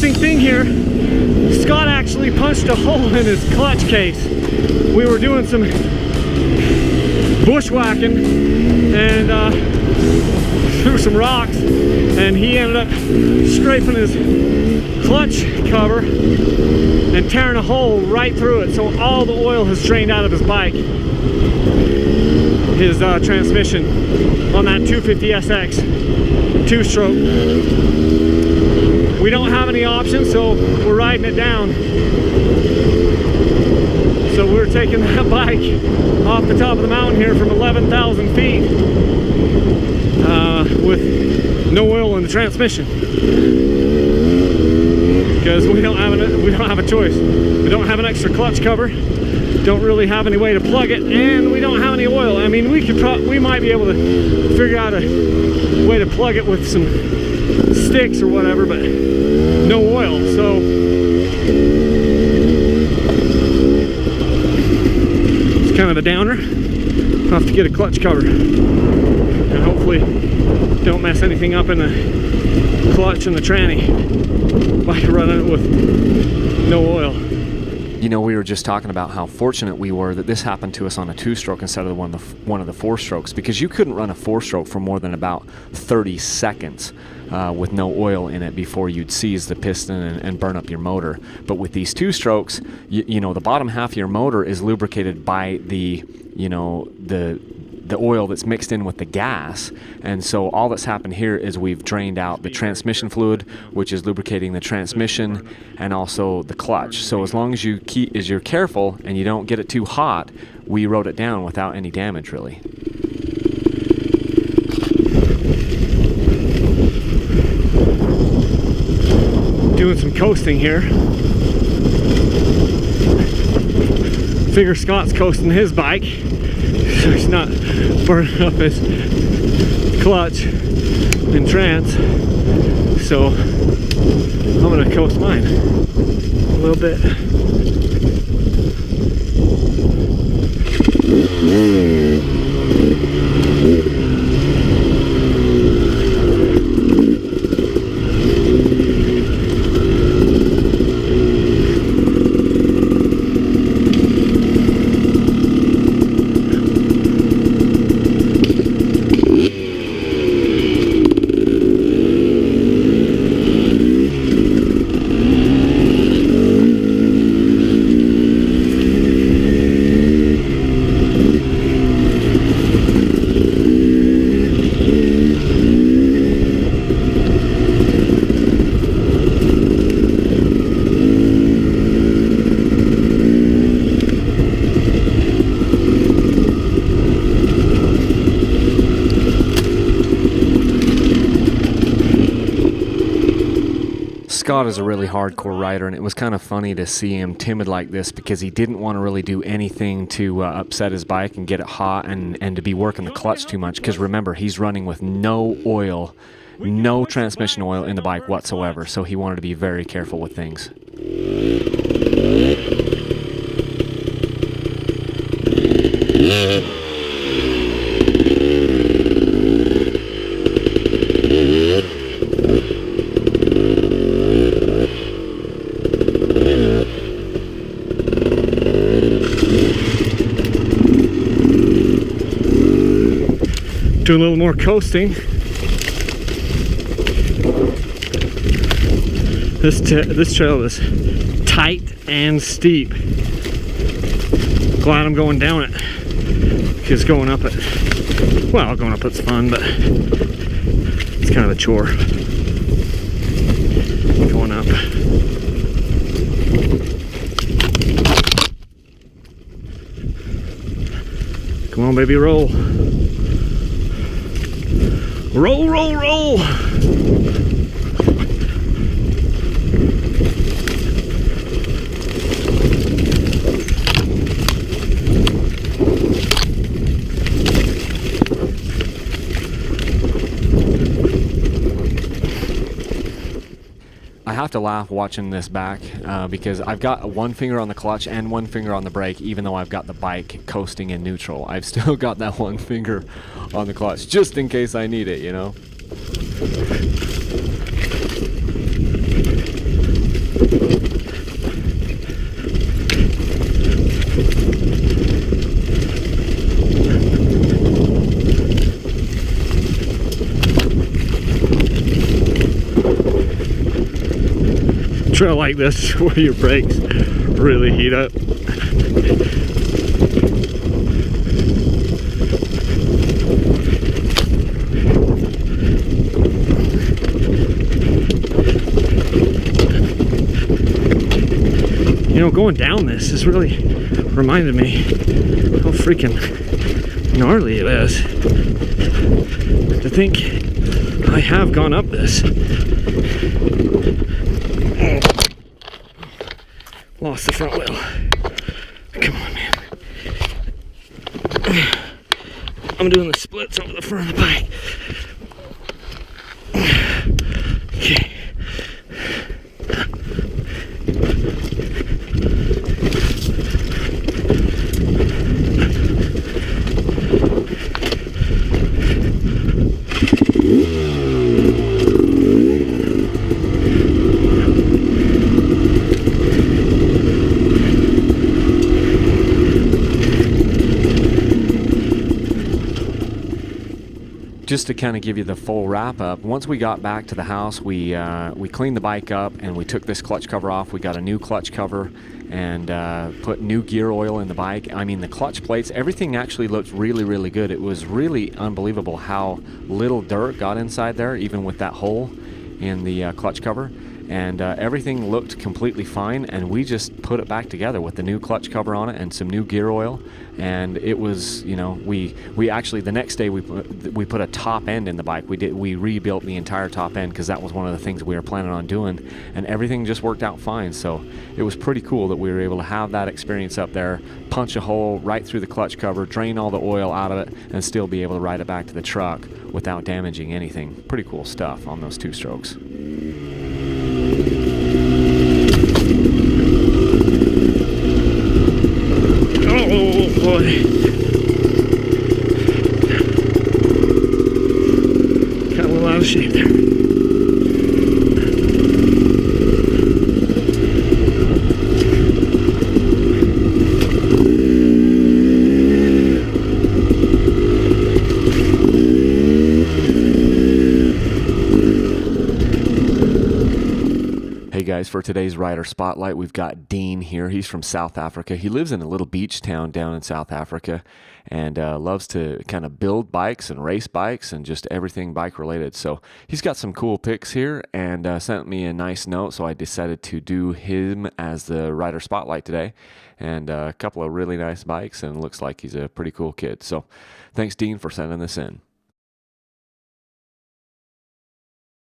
interesting thing here, Scott actually punched a hole in his clutch case. We were doing some bushwhacking and through some rocks, and he ended up scraping his clutch cover and tearing a hole right through it. So all the oil has drained out of his bike, his transmission on that 250SX 2-stroke. We don't have any options, so we're riding it down. So we're taking that bike off the top of the mountain here from 11,000 feet with no oil in the transmission, because we don't have a choice. We don't have an extra clutch cover, don't really have any way to plug it, and we don't have any oil. I mean, we might be able to figure out a way to plug it with some sticks or whatever, but no oil. So it's kind of a downer. I'll have to get a clutch cover and hopefully don't mess anything up in the clutch and the tranny by running it with no oil. You know, we were just talking about how fortunate we were that this happened to us on a 2-stroke instead of one of the 4-strokes, because you couldn't run a 4-stroke for more than about 30 seconds with no oil in it before you'd seize the piston and burn up your motor. But with these 2-strokes, you know, the bottom half of your motor is lubricated by the oil that's mixed in with the gas, and so all that's happened here is we've drained out the transmission fluid, which is lubricating the transmission and also the clutch. So as long as you're careful and you don't get it too hot, we rode it down without any damage really. Doing some coasting here. Figure Scott's coasting his bike, so he's not burning up his clutch and trans. So I'm gonna coast mine a little bit. Scott is a really hardcore rider, and it was kind of funny to see him timid like this because he didn't want to really do anything to upset his bike and get it hot and to be working the clutch too much, because remember, he's running with no oil, no transmission oil in the bike whatsoever, so he wanted to be very careful with things. Do a little more coasting. This trail is tight and steep. Glad I'm going down it, because going up it's fun, but it's kind of a chore going up. Come on, baby, roll. Roll, roll, roll! I have to laugh watching this back because I've got one finger on the clutch and one finger on the brake, even though I've got the bike coasting in neutral. I've still got that one finger on the clutch, just in case I need it, you know? trail like this is where your brakes really heat up. You know, going down this is really reminded me how freaking gnarly it is. To think I have gone up this. Lost the front wheel. Come on, man. I'm doing the splits over the front of the bike. Okay. Just to kind of give you the full wrap up, once we got back to the house, we cleaned the bike up and we took this clutch cover off. We got a new clutch cover and put new gear oil in the bike. I mean, the clutch plates, everything actually looked really, really good. It was really unbelievable how little dirt got inside there, even with that hole in the clutch cover. And everything looked completely fine, and we just put it back together with the new clutch cover on it and some new gear oil. And it was, you know, we actually the next day we put a top end in the bike. We rebuilt the entire top end because that was one of the things we were planning on doing, and everything just worked out fine. So it was pretty cool that we were able to have that experience up there, punch a hole right through the clutch cover, drain all the oil out of it, and still be able to ride it back to the truck without damaging anything. Pretty cool stuff on those 2-strokes. Oh boy. Got a little out of shape there. Hey guys, for today's Rider Spotlight, we've got Dean here. He's from South Africa. He lives in a little beach town down in South Africa and loves to kind of build bikes and race bikes and just everything bike related. So he's got some cool pics here and sent me a nice note, so I decided to do him as the Rider Spotlight today. And a couple of really nice bikes, and looks like he's a pretty cool kid. So thanks, Dean, for sending this in.